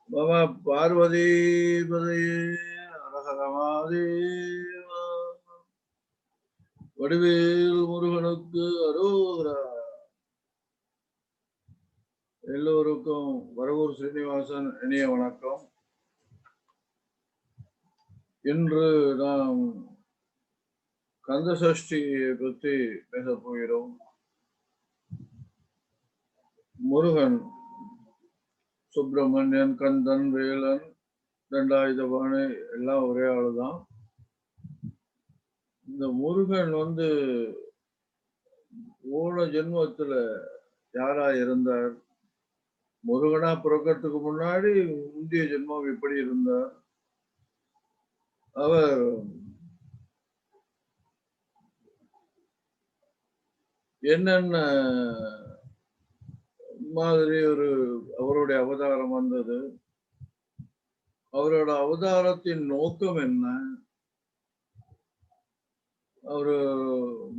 மம பார்வதி பதையே அரஹரமாதேவா. வடிவேல் முருகனுக்கு அரோகரா. எல்லோருக்கும் வரவூர் ஸ்ரீனிவாசன் இனிய வணக்கம். இன்று நாம் கந்தசஷ்டியை பற்றி பேசப் போகிறோம். முருகன், சுப்பிரமணியன், கந்தன், வேலன், தண்டாயுதபாணி எல்லாம் ஒரே ஆளுதான். இந்த முருகன் போன ஜென்மத்துல யாரா இருந்தார்? முருகனா பிறக்கிறதுக்கு முன்னாடி முந்தைய ஜென்மம் எப்படி இருந்தார்? அவர் என்னென்ன மாதிரி அவருடைய அவதாரம் வந்தது? அவரோட அவதாரத்தின் நோக்கம் என்ன? அவரு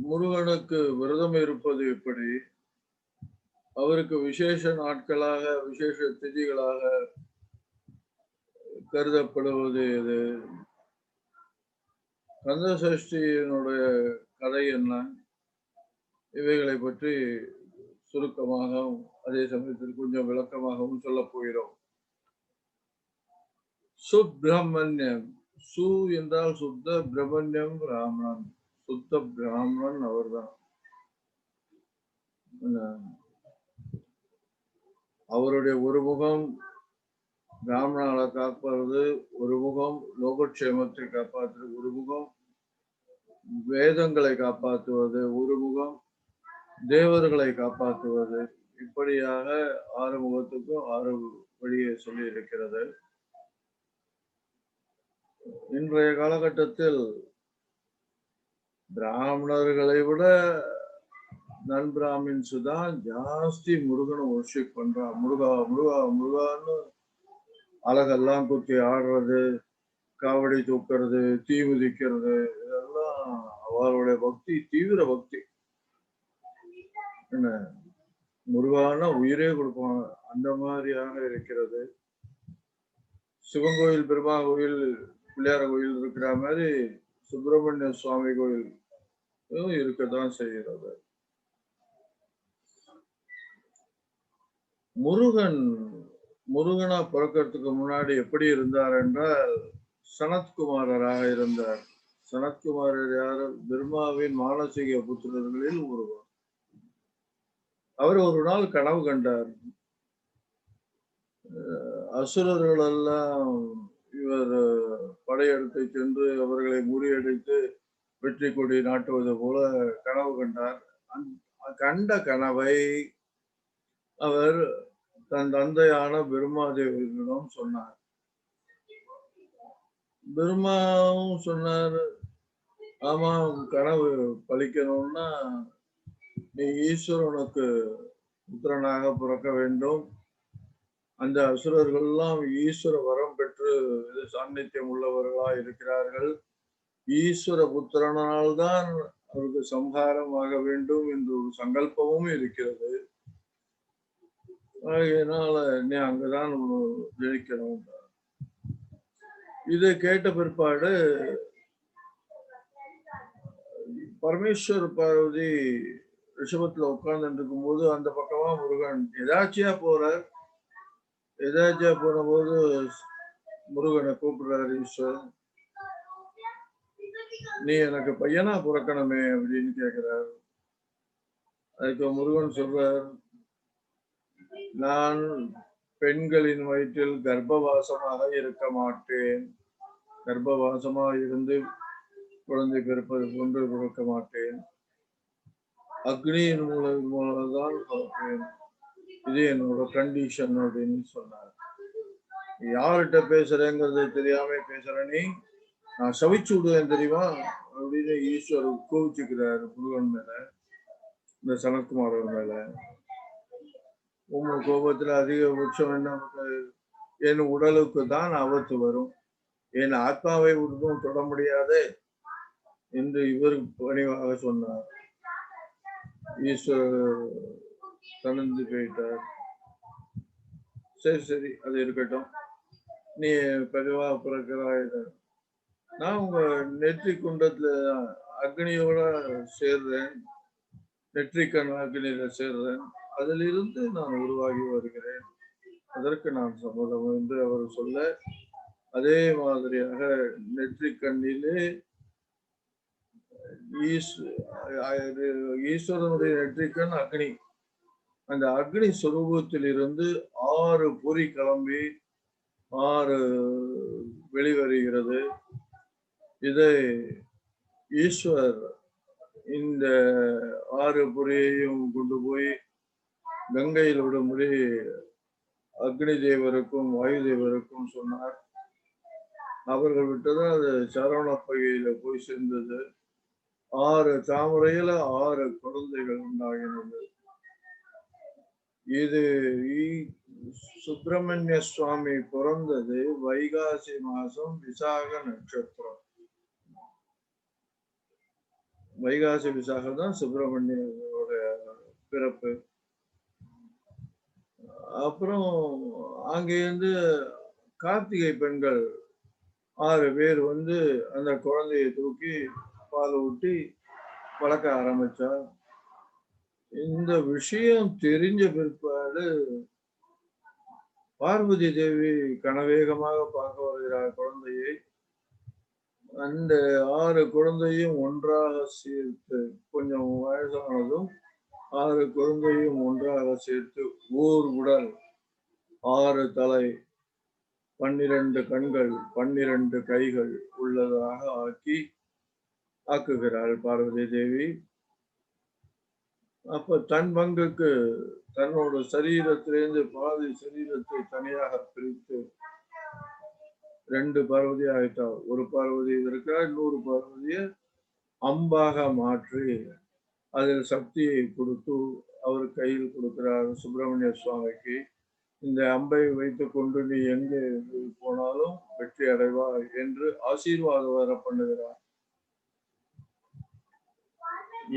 முருகனுக்கு விரதம் இருப்பது எப்படி? அவருக்கு விசேஷ நாட்களாக, விசேஷ திதிகளாக கருதப்படுவது எது? கந்தசஷ்டியினுடைய கதை என்ன? இவைகளை பற்றி சுருக்கமாகவும் அதே சமயத்தில் கொஞ்சம் விளக்கமாகவும் சொல்லப் போகிறோம். சுப்பிரமணியம், சு என்றால் சுத்த, பிரமண்யம் பிராமணன். சுத்த பிராமணன் அவர்தான். அவருடைய ஒரு முகம் பிராமணால காப்பது, ஒரு முகம் லோகக்ஷேமத்தை காப்பாற்றுவது, ஒரு முகம் வேதங்களை காப்பாற்றுவது, ஒரு முகம் தேவர்களை காப்பாற்றுவது. இப்படியாக 6 முகத்துக்கும் 6 வழியை சொல்லி இருக்கிறது. இன்றைய காலகட்டத்தில் பிராமணர்களை விட நன்பிராமின்ஸ் தான் ஜாஸ்தி முருகனை வர்ஷிப் பண்றான். முருகா முருகா முருகான்னு அழகெல்லாம் குத்தி ஆடுறது, காவடி தூக்குறது, தீ மிதிக்கிறது, இதெல்லாம் அவருடைய பக்தி, தீவிர பக்தி. என்ன, முருகானா உயிரே கொடுப்பாங்க, அந்த மாதிரியாக இருக்கிறது. சிவன் கோயில், பெருமா கோயில், பிள்ளையார் கோயில் இருக்கிற மாதிரி சுப்பிரமணிய சுவாமி கோயில் இருக்கத்தான் செய்கிறது. முருகனா பிறக்கிறதுக்கு முன்னாடி எப்படி இருந்தார் என்றால் சனத்குமாரராக இருந்தார். சனத்குமாரர் யார்? பிரம்மாவின் மானசீக புத்திரர்களில் ஒருவர். அவர் ஒரு நாள் கனவு கண்டார். அசுரர்கள் எல்லாம் இவர் படையெடுத்து சென்று அவர்களை முறியடித்து வெற்றி கொடி நாட்டுவது போல கனவு கண்டார். கண்ட கனவை அவர் தன் தந்தையான பிரம்மாதேவரிடம் சொன்னார். பிரம்மாவும் சொன்னார், ஆமா, கனவு பலிக்கணும்னா நீ ஈஸ்வரனுக்கு புத்திரனாக பிறக்க வேண்டும். அந்த அசுரர்கள் எல்லாம் ஈஸ்வர வரம் பெற்று சாநித்தியம் உள்ளவர்களா இருக்கிறார்கள். ஈஸ்வர புத்திரனால்தான் அவருக்கு சம்ஹாரம் ஆக வேண்டும் என்று ஒரு சங்கல்பமும் இருக்கிறது. அதனால நீ அங்கதான் ஜெயிக்கணும். இதை கேட்ட பிற்பாடு பரமேஸ்வர் பார்வதி ரிஷபத்துல உட்கார்ந்து இருக்கும் போது அந்த பக்கமா முருகன் எதாச்சியா போறார். எதாச்சியா போன போது முருகனை கூப்பிடுறாரு ஈஸ்வரன். நீ எனக்கு பையனா பிறக்கணுமே அப்படின்னு கேட்கிறார். அதுக்கு முருகன் சொல்றார், நான் பெண்களின் வயிற்றில் கர்ப்பவாசமாக இருக்க மாட்டேன். கர்ப்பவாசமாக இருந்து குழந்தை பிறப்பது போன்று பிறக்க மாட்டேன். அக்னியின் மூலம்தான் பிறப்பேன். இது என்னோட கண்டிஷன் அப்படின்னு சொன்னார். யார்கிட்ட பேசுறேங்கிறது தெரியாம பேசுற நீ, நான் சவிச்சு விடுவேன் தெரியுமா அப்படின்னு ஈஸ்வரர் கோவிச்சுக்கிறாரு முருகன் மேல, இந்த சனத்குமாரன் மேல. உங்க கோபத்துல அதிகபட்சம் என்ன, என் உடலுக்கு தான் ஆபத்து வரும், என் ஆத்மாவை ஒன்றும் தொட முடியாது என்று இவர் பணிவாக சொன்னார். ஈஸ்வரர் தனந்து போயிட்டார். சரி அது இருக்கட்டும். நீ பெரிவா பிறக்கிறாய். நான் உங்க நெற்றி குண்டத்துல அக்னியோட சேர்றேன், நெற்றிக்கண் அக்னியில சேர்றேன், அதிலிருந்து நான் உருவாகி வருகிறேன், அதற்கு நான் சம்மதம் என்று அவர் சொல்ல, அதே மாதிரியாக நெற்றிக்கண்ணிலே ஈஸ்வரனுடைய நெற்றிக்கண் அக்னி, அந்த அக்னி சுரூபத்தில் இருந்து 6 பொறி கிளம்பி 6 வெளிவருகிறது. இதை ஈஸ்வர் இந்த 6 பொறியையும் கொண்டு போய் கங்கையில் விடும்படி அக்னி தேவருக்கும் வாயு தேவருக்கும் சொன்னார். அவர்கள் விட்டதும் அது சரவண பகுதியில போய் சேர்ந்தது. 6 தாமரையில 6 குழந்தைகள் உண்டாகினது. இது சுப்பிரமணிய சுவாமி பிறந்தது வைகாசி மாசம் விசாக நட்சத்திரம். வைகாசி விசாகம் தான் சுப்பிரமணியோட பிறப்பு. அப்புறம் அங்கிருந்து கார்த்திகை பெண்கள் 6 பேர் வந்து அந்த குழந்தையை தூக்கி பால் ஊட்டி வளர்க்க ஆரம்பிச்சா. இந்த விஷயம் தெரிஞ்ச பிற்பாடு பார்வதி தேவி கனவேகமாக பார்க்க வருகிறார் குழந்தையை. அந்த 6 குழந்தையும் ஒன்றாக சேர்த்து, கொஞ்சம் வயசானதும் 6 குழந்தையும் ஒன்றாக சேர்த்து ஓர் உடல், 6 தலை, 12 கண்கள், 12 கைகள் உள்ளதாக ஆக்குகிறாள் பார்வதி தேவி. அப்ப தன் பங்குக்கு தன்னோட சரீரத்திலிருந்து பாதி சரீரத்தை தனியாக பிரித்து 2 பார்வதி ஆயிட்டா. ஒரு பார்வதி இருக்கா, இன்னொரு பார்வதியை அம்பாக மாற்றி அதில் சக்தியை கொடுத்து அவர் கையில் கொடுக்கிறார் சுப்பிரமணிய சுவாமிக்கு. இந்த அம்பை வைத்துக் கொண்டு நீ எங்கே போனாலும் வெற்றி அடைவாய் என்று ஆசீர்வாதம் வர பண்ணுகிறார்.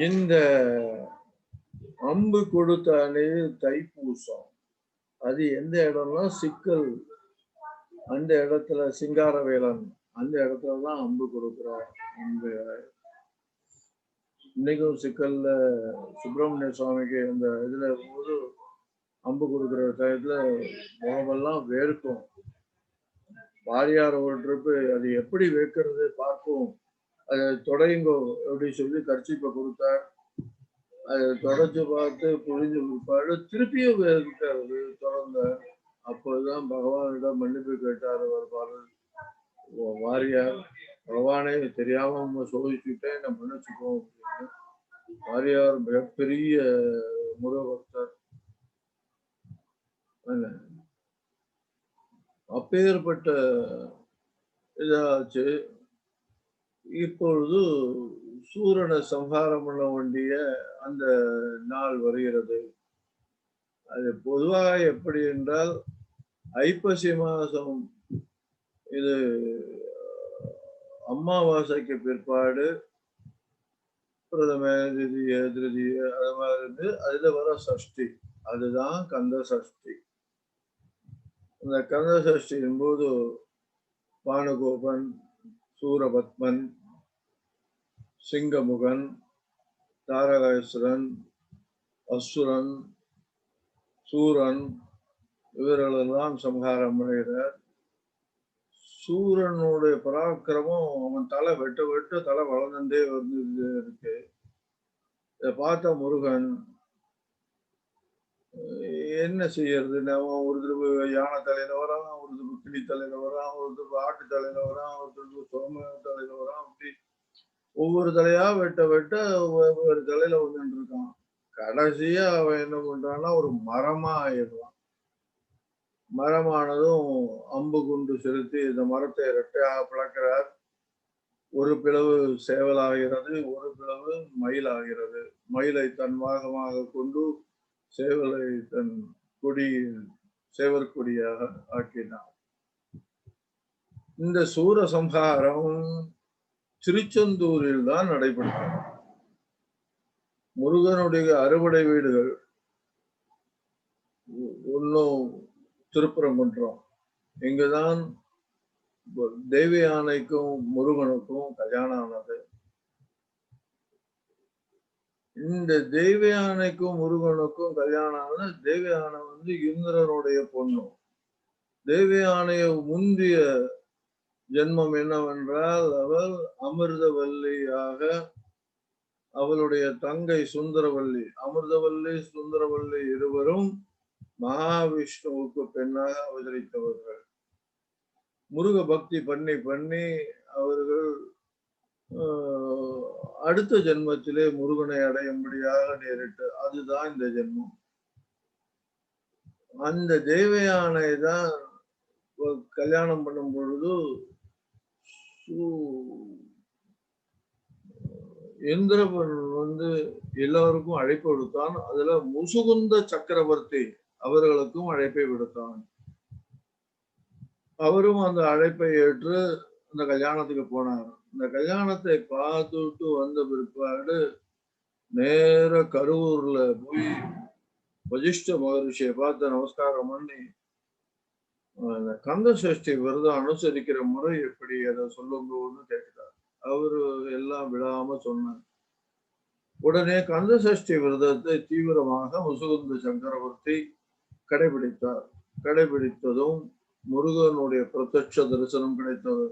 இந்த அம்பு கொடுத்த அன்னைக்கு தைப்பூசம். அது எந்த இடம்னா சிக்கல், அந்த இடத்துல சிங்காரவேலன் அந்த இடத்துலதான் அம்பு கொடுக்கிறார். இன்னைக்கும் சிக்கல்ல சுப்பிரமணிய சுவாமிக்கு அந்த இதுல போது அம்பு கொடுக்குற டயத்துல முகமெல்லாம் வேர்க்கும். வாரியார் ஒரு ட்ரிப்பு அது எப்படி வேர்க்கிறது பார்ப்போம், அதை தொடையுங்கோ அப்படின்னு சொல்லி கர்ச்சிப்பை கொடுத்தார். அதை தொடச்சு பார்த்து புரிஞ்சு பிற்பாடு திருப்பியும் வேர்க்கிறது தொடர்ந்தார். அப்போதுதான் பகவானிடம் மன்னிப்பு கேட்டார் அவர் பாடல். வாரியார், பகவானே தெரியாம அவங்க சோதிச்சுட்டேன், நான் மன்னிச்சுக்கோம் அப்படின்னு. வாரியார் மிகப்பெரிய முருகபக்தர். அப்பேற்பட்ட இதாச்சு. இப்பொழுது சூரனை சம்ஹாரம் பண்ண வேண்டிய அந்த நாள் வருகிறது. அது பொதுவாக எப்படி என்றால் ஐப்பசி மாதம் இது அமாவாசைக்கு பிற்பாடு பிரதம திதிய திருதிய அது மாதிரி இருந்து அதுல வர சஷ்டி, அதுதான் கந்த சஷ்டி. அந்த கந்த சஷ்டியின் போது பானுகோபன், சூரபத்மன், சிங்கமுகன், தாரகாசுரன், அசுரன், சூரன் இவர்களெல்லாம் சம்ஹாரம் பண்ணுகிறார். சூரனுடைய பராக்கிரமம், அவன் தலை வெட்ட வெட்ட தலை வளர்ந்துட்டே வந்து இருக்கு. இதை பார்த்த முருகன் என்ன செய்யறது, அவன் ஒரு திருப்பு யானை தலையில வரான், ஒரு திருப்பு கிளி தலையில வரான், ஒரு திருப்பு ஆட்டு தலையில வரான், ஒரு திருப்பு சோம தலையில வரான். அப்படி ஒவ்வொரு தலையா வெட்ட வெட்ட ஒவ்வொரு தலையில வந்துட்டு இருக்கான். கடைசியா அவன் என்ன பண்றான்னா ஒரு மரமா ஆயிடுறான். மரமானதும் அம்பு குண்டு செலுத்தி இந்த மரத்தை இரட்டையாக பிளக்கிறார். ஒரு பிளவு சேவலாகிறது, ஒரு பிளவு மயில் ஆகிறது. மயிலை தன் வாகமாக கொண்டு சேவலை தன் கொடியில் சேவர் கொடியாக ஆக்கினார். இந்த சூர சம்ஹாரம் திருச்செந்தூரில் தான் நடைபெற்றது. முருகனுடைய அறுபடை வீடுகள் ஒன்னும் திருப்பரங்குன்றம், இங்குதான் தேவி யானைக்கும் முருகனுக்கும் கல்யாணம் ஆனது. இந்த தேவி யானைக்கும் முருகனுக்கும் கல்யாணம் ஆனது. தேவி யானை இந்திரனுடைய பொண்ணு. தேவி யானையை முந்திய ஜென்மம் என்னவென்றால், அவள் அமிர்தவல்லியாக அவளுடைய தங்கை சுந்தரவல்லி, அமிர்தவல்லி சுந்தரவல்லி இருவரும் மகாவிஷ்ணுவுக்கு பெண்ணாக அவதரித்தவர்கள். முருக பக்தி பண்ணி பண்ணி அவர்கள் அடுத்த ஜென்மத்திலே முருகனை அடையும்படியாக நேரிட்டு, அதுதான் இந்த ஜென்மம். அந்த தேவயானை தான் கல்யாணம் பண்ணும் பொழுது இந்திரன் எல்லோருக்கும் அழைப்பு விடுத்தான். அதுல முசுகுந்த சக்கரவர்த்தி அவர்களுக்கும் அழைப்பை விடுத்தான். அவரும் அந்த அழைப்பை ஏற்று அந்த கல்யாணத்துக்கு போனார். இந்த கல்யாணத்தை பார்த்துட்டு வந்த பிற்பாடு நேர கரூர்ல போய் வசிஷ்ட மகரிஷியை பார்த்து நமஸ்காரம் பண்ணி, கந்த சஷ்டி விரதம் அனுசரிக்கிற முறை எப்படி அதை சொல்லுங்கன்னு கேட்கிறார். அவரு எல்லாம் விடாம சொன்னார். உடனே கந்த சஷ்டி விரதத்தை தீவிரமாக முசுகுந்த சக்கரவர்த்தி கடைபிடித்தார். கடைபிடித்ததும் முருகனுடைய பிரத்யட்ச தரிசனம் கிடைத்தது.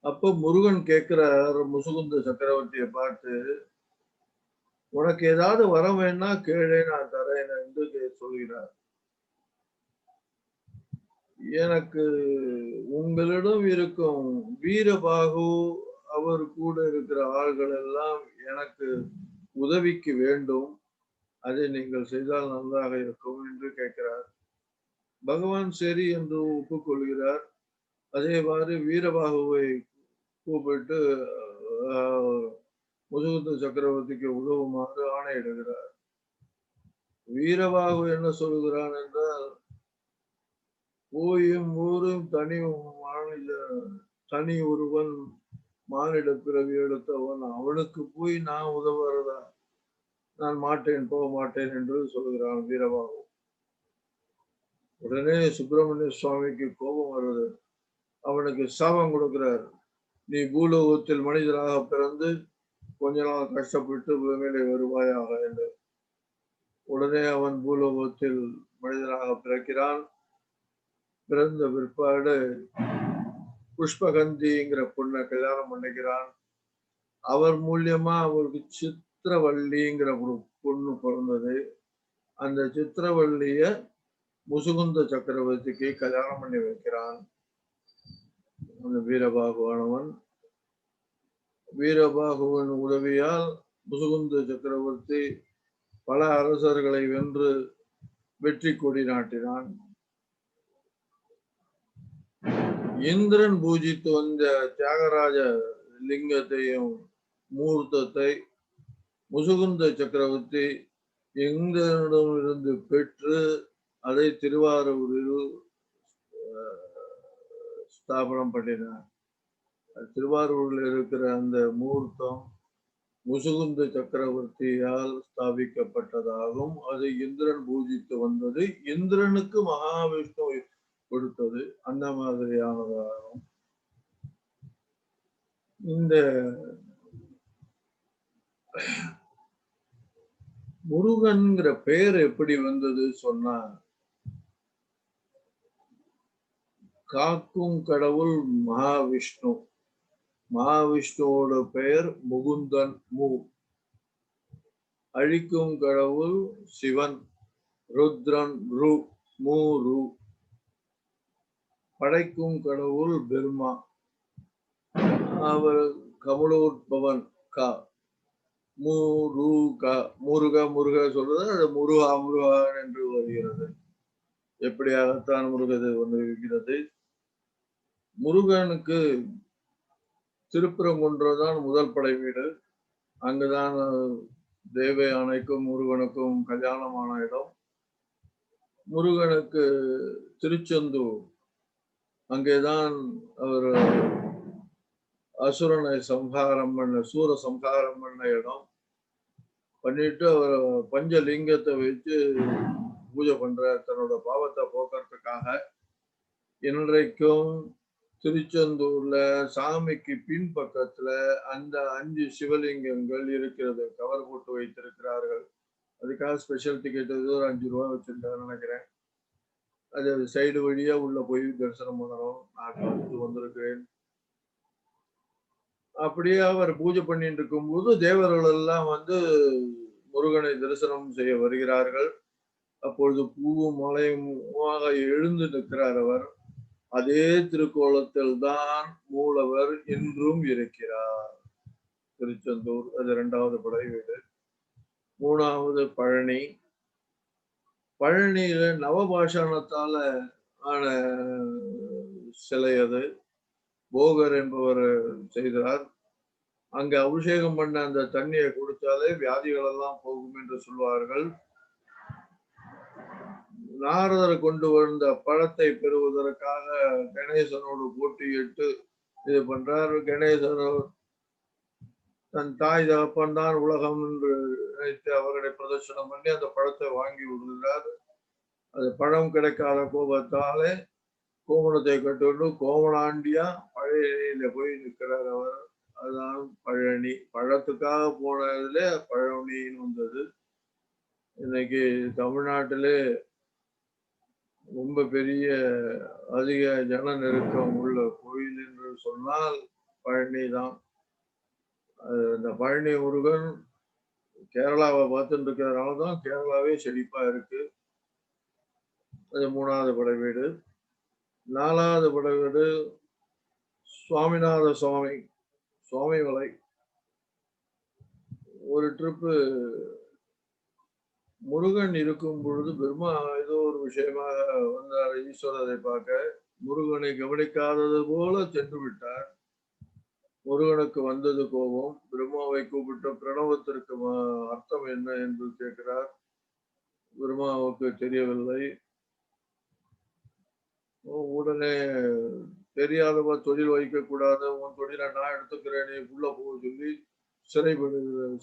அப்ப முருகன் கேட்கிறார் முசுகுந்த சக்கரவர்த்தியை பார்த்து, உனக்கு ஏதாவது வரம் வேணா கேளே, நான் தரேன் என்று சொல்கிறார். எனக்கு உங்களிடம் இருக்கும் வீரபாகு அவர் கூட இருக்கிற ஆள்கள் எல்லாம் எனக்கு உதவிக்கு வேண்டும், அதை நீங்கள் செய்தால் நன்றாக இருக்கும் என்று கேட்கிறார். பகவான் சரி என்று ஒப்புக்கொள்கிறார். அதேவாறு வீரபாகுவை கூப்பிட்டு முசுகுந்த சக்கரவர்த்திக்கு உதவுமாறு ஆணையிடுகிறார். வீரபாகு என்ன சொல்கிறான் என்றால், போயும் ஊரும் தனி ஒருவன் மானிட பிறவி எடுத்தவன், அவனுக்கு போய் நான் உதவுறதா, நான் மாட்டேன், போக மாட்டேன் என்று சொல்கிறான் வீரபாகு. உடனே சுப்பிரமணிய சுவாமிக்கு கோபம் வருது. அவனுக்கு சாபம் கொடுக்கிறார். நீ பூலோகத்தில் மனிதனாக பிறந்து கொஞ்ச நாள் கஷ்டப்பட்டு மேலே வருவாயாக என்று. உடனே அவன் பூலோகத்தில் மனிதனாக பிறக்கிறான். பிறந்த பிற்பாடு புஷ்பகந்திங்கிற பொண்ணை கல்யாணம் பண்ணிக்கிறான். அவர் மூலியமா அவருக்கு சித்திரவள்ளிங்கிற ஒரு பொண்ணு பிறந்தது. அந்த சித்திரவள்ளிய முசுகுந்த சக்கரவர்த்திக்கு கல்யாணம் பண்ணி வைக்கிறான் அந்த வீரபாகுவானவன். வீரபாகுவின் உதவியால் முசுகுந்த சக்கரவர்த்தி பல அரசர்களை வென்று வெற்றி கொடி நாட்டினான். இந்திரன் பூஜித்து வந்த தியாகராஜ லிங்கத்தையும் மூர்த்தத்தை முசுகுந்த சக்கரவர்த்தி இந்திரனிடமிருந்து பெற்று அதை திருவாரூரில் ஸ்தாபனம் பண்ணினார். திருவாரூரில் இருக்கிற அந்த மூர்த்தம் முசுகுந்த சக்கரவர்த்தியால் ஸ்தாபிக்கப்பட்டதாகும். அது இந்திரன் பூஜித்து வந்தது. இந்திரனுக்கு மகாவிஷ்ணு கொடுத்தது. அந்த மாதிரியானதாகும். இந்த முருகன்கிற பெயர் எப்படி வந்தது சொன்னா, காக்கும் கடவுள் மகாவிஷ்ணு. மகாவிஷ்ணுவோட பெயர் முகுந்தன் மு. அழிக்கும் கடவுள் சிவன் ருத்ரன் ரு மு ரு. படைக்கும் கடவுள் பெருமா, அவர் கமலோத்பவன் கா முருக முருக சொல்றது அது முருகா முருகான் என்று வருகிறது. எப்படியாகத்தான் முருகது வந்திருக்கிறது. முருகனுக்கு திருப்பரங்குன்றம்தான் முதல் படை வீடு. அங்குதான் தேவயானைக்கும் முருகனுக்கும் கல்யாணமான இடம். முருகனுக்கு திருச்செந்தூர், அங்கேதான் அவர் அசுரனை சம்ஹாரம் பண்ண சூர சம்ஹாரம் பண்ண இடம். பண்ணிட்டு அவர் பஞ்சலிங்கத்தை வச்சு பூஜை பண்றார் தன்னோட பாவத்தை போக்குறதுக்காக. இன்றைக்கும் திருச்செந்தூர்ல சாமிக்கு பின்பக்கத்துல அந்த 5 சிவலிங்கங்கள் இருக்கிறது. கவர் போட்டு வைத்திருக்கிறார்கள். அதுக்காக ஸ்பெஷல் டிக்கெட் ஏதோ ஒரு ரூ. 5 வச்சிருக்காருன்னு நினைக்கிறேன். அது சைடு வழியா உள்ள போய் தரிசனம் பண்ணணும். நான் பார்த்துட்டு வந்திருக்கிறேன். அப்படியே அவர் பூஜை பண்ணிட்டு இருக்கும்போது தேவர்கள் எல்லாம் வந்து முருகனை தரிசனம் செய்ய வருகிறார்கள். அப்பொழுது பூவும் மலையுமாக எழுந்து நிற்கிறார் அவர். அதே திருக்கோலத்தில் தான் மூலவர் இன்றும் இருக்கிறார். திருச்செந்தூர் அது 2வது படை வீடு. 3வது பழனி. பழனியில நவபாஷாணத்தால ஆன சிலை அது. போகர் என்பவர் செய்கிறார். அங்க அபிஷேகம் பண்ண அந்த தண்ணியை குடித்தாலே வியாதிகள் எல்லாம் போகும் என்று சொல்வார்கள். நாரதர் கொண்டு வந்த பழத்தை பெறுவதற்காக கணேசனோடு போட்டியிட்டு இது பண்றார். கணேசன் தன் தாய் தகப்பன் தான் உலகம் என்று நினைத்து அவர்களை பிரதர்சனம் பண்ணி அந்த பழத்தை வாங்கி விடுகிறார். அது பழம் கிடைக்காத கோபத்தாலே கோமணத்தை கட்டுண்டு கோமணாண்டியா பழனியில போய் நிற்கிறார் அவர். அதுதான் பழனி. பழத்துக்காக போனதுல பழனின்னு வந்தது. இன்னைக்கு தமிழ்நாட்டிலே ரொம்ப பெரிய அதிக ஜன நெருக்கம் உள்ள கோயில் என்று சொன்னால் பழனி தான். இந்த பழனி முருகன் கேரளாவை பார்த்துட்டு இருக்கிறதுனால தான் கேரளாவே செழிப்பா இருக்கு. அது 3வது படை வீடு. 4வது படை வீடு சுவாமிநாத சுவாமி சுவாமிமலை. ஒரு ட்ரிப்பு முருகன் இருக்கும் பொழுது பிரம்மா ஏதோ ஒரு விஷயமாக வந்தார் ஈஸ்வரரை பார்க்க. முருகனை கவனிக்காதது போல சென்று விட்டார். முருகனுக்கு வந்தது கோபம். பிரம்மாவை கூப்பிட்டு பிரணவத்திற்கு அர்த்தம் என்ன என்று கேட்கிறார். பிரம்மாவுக்கு தெரியவில்லை. உடனே தெரியாதவ தொழில் வைக்கக்கூடாது, உன் தொழிலை நான் எடுத்துக்கிறேன், நீ உள்ள போக சொல்லி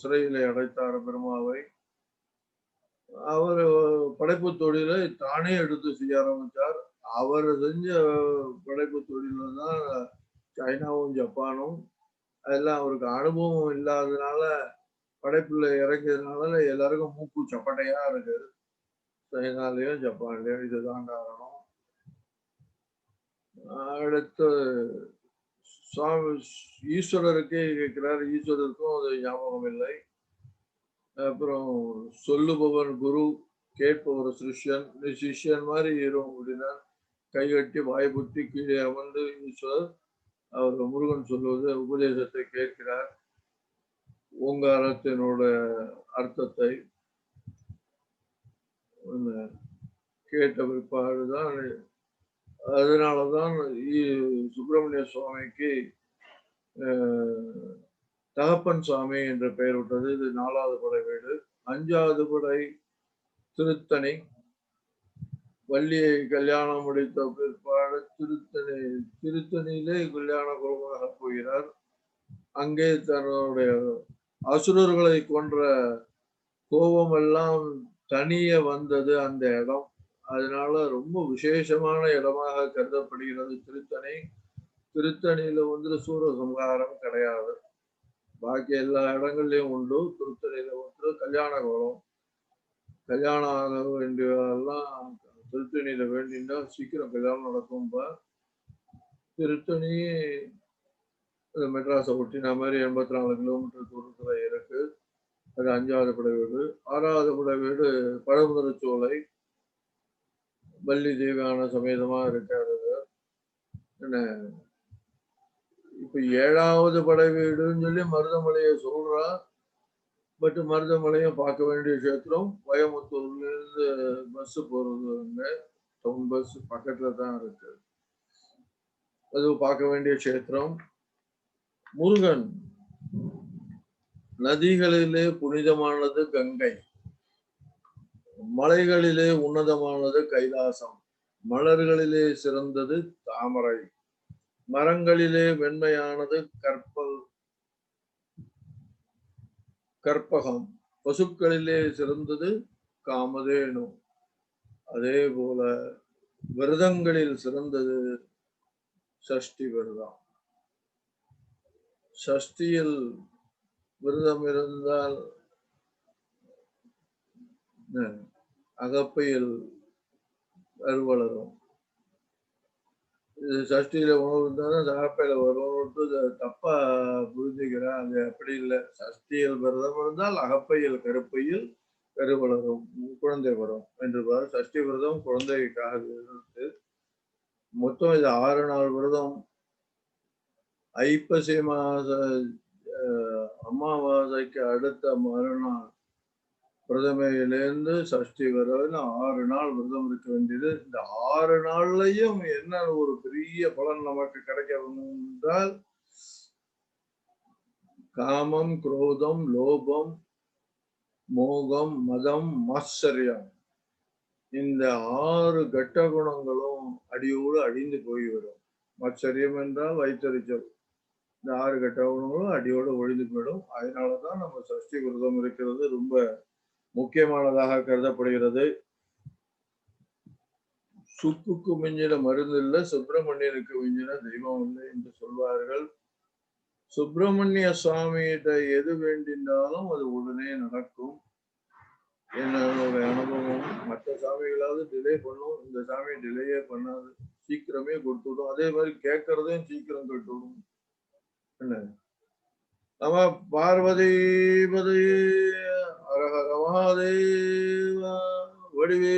சிறையிலே அடைத்தார் பிரம்மாவை. அவர் படைப்பு தொழிலை தானே எடுத்து செய்ய ஆரம்பிச்சார். அவர் செஞ்ச படைப்பு தொழில தான் சைனாவும் ஜப்பானும் அதெல்லாம் அவருக்கு அனுபவம் இல்லாததுனால படைப்புல இறங்கியதுனால எல்லாருக்கும் மூக்கு சப்பட்டையா இருக்கு. சைனாலயும் ஜப்பான்லயும் இதுதான் காரணம். அடுத்து சுவாமி ஈஸ்வரருக்கே கேட்கிறார். ஈஸ்வரருக்கும் அது ஞாபகம் இல்லை. அப்புறம் சொல்லுபவன் குரு, கேட்பவர் சிஷ்யன். சிஷ்யன் மாதிரி இருக்கும் அப்படின்னா கைகட்டி வாய்ப்புத்தி கீழே அமர்ந்து ஈஸ்வரர் அவர் முருகன் சொல்வது உபதேசத்தை கேட்கிறார். ஓங்காரத்தினோட அர்த்தத்தை கேட்ட பிற்பாடுதான் அதனாலதான் சுப்பிரமணிய சுவாமிக்கு தகப்பன் சுவாமி என்ற பெயர் விட்டது. இது 4வது படை வீடு. 5வது படை திருத்தணி. வள்ளியை கல்யாணம் முடித்த பிற்பாடு திருத்தணியிலே கல்யாண குருவாக போகிறார். அங்கே தன்னுடைய அசுரர்களை கொன்ற கோபம் எல்லாம் தனிய வந்தது அந்த இடம். அதனால ரொம்ப விசேஷமான இடமாக கருதப்படுகிறது திருத்தணி. திருத்தணியில வந்து சூரசம்ஹாரம் கிடையாது. பாக்கி எல்லா இடங்கள்லயும் உண்டு. திருத்தணியில வந்து கல்யாண கோலம். கல்யாணம் ஆக வேண்டியதெல்லாம் திருத்தணியில வேண்டினா சீக்கிரம் கல்யாணம் நடக்கும்பா. திருத்தணி மெட்ராஸை ஒட்டின மாதிரி 84 கிலோமீட்டர் தூரத்துல இருக்கு. அது 5வது படை வீடு. 6வது படை வீடு பழமுதிர்ச்சோலை. வள்ளி தேவியான சமேதமா இருக்காரு. என்ன இப்ப 7வது படை வீடுன்னு சொல்லி மருதமலையை சொல்றா. பட் மருதமலையும் பார்க்க வேண்டிய கஷேத்திரம். கோயம்புத்தூர்ல இருந்து பஸ் போறது டவுன் பஸ் பக்கத்துல தான் இருக்கு. அது பார்க்க வேண்டிய கஷேத்திரம். முருகன் நதிகளிலே புனிதமானது கங்கை. மலைகளிலே உன்னதமானது கைலாசம். மலர்களிலே சிறந்தது தாமரை. மரங்களிலே வெண்மையானது கற்பகம். பசுக்களிலே சிறந்தது காமதேனு. அதே போல விரதங்களில் சிறந்தது சஷ்டி விரதம். சஷ்டியில் விரதம் இருந்தால் அகப்பையில் அறுவலரும். இது சஷ்டியில உணவு இருந்தாலும் அகப்பையில வரும்னு தப்பா புரிஞ்சுக்கிறேன். அது அப்படி இல்லை. சஷ்டியில் விரதம் இருந்தால் அகப்பையில் கருப்பையில் கருவளரும், குழந்தை வரும் என்று சஷ்டி விரதம் குழந்தைக்காக இருக்கு. மொத்தம் இது 6 நாள் விரதம். ஐப்பசி மாத அமாவாசைக்கு அடுத்த மறுநாள் பிரதமையிலிருந்து சஷ்டி வரையில 6 நாள் விரதம் இருக்க வேண்டியது. இந்த 6 நாள்லயும் என்ன ஒரு பெரிய பலன் நமக்கு கிடைக்க வேண்டும் என்றால், காமம், குரோதம், லோபம், மோகம், மதம், மாச்சரியம், இந்த 6 கட்ட குணங்களும் அடியோடு அழிந்து போய்விடும். மாச்சரியம் என்றால் வைத்தறிச்சல். இந்த 6 கட்ட குணங்களும் அடியோடு ஒழிந்து போயிடும். அதனாலதான் நம்ம சஷ்டி விரதம் இருக்கிறது ரொம்ப முக்கியமானதாக கருதப்படுகிறது. சுக்குக்கு மிஞ்சின மருந்து இல்லை, சுப்பிரமணியனுக்கு மிஞ்சின தெய்வம் இல்லை என்று சொல்வார்கள். சுப்பிரமணிய சுவாமிகிட்ட எது வேண்டினாலும் அது உடனே நடக்கும். என்னோட அனுபவம். மற்ற சாமிகளாவது டிலே பண்ணும், இந்த சாமி டிலேயே பண்ணாது, சீக்கிரமே கொடுத்துடும். அதே மாதிரி கேட்கறதையும் சீக்கிரம் கட்டுவிடும். என்ன நம பார்வதி பதே, ஹர ஹர மகாதேவா, வடிவே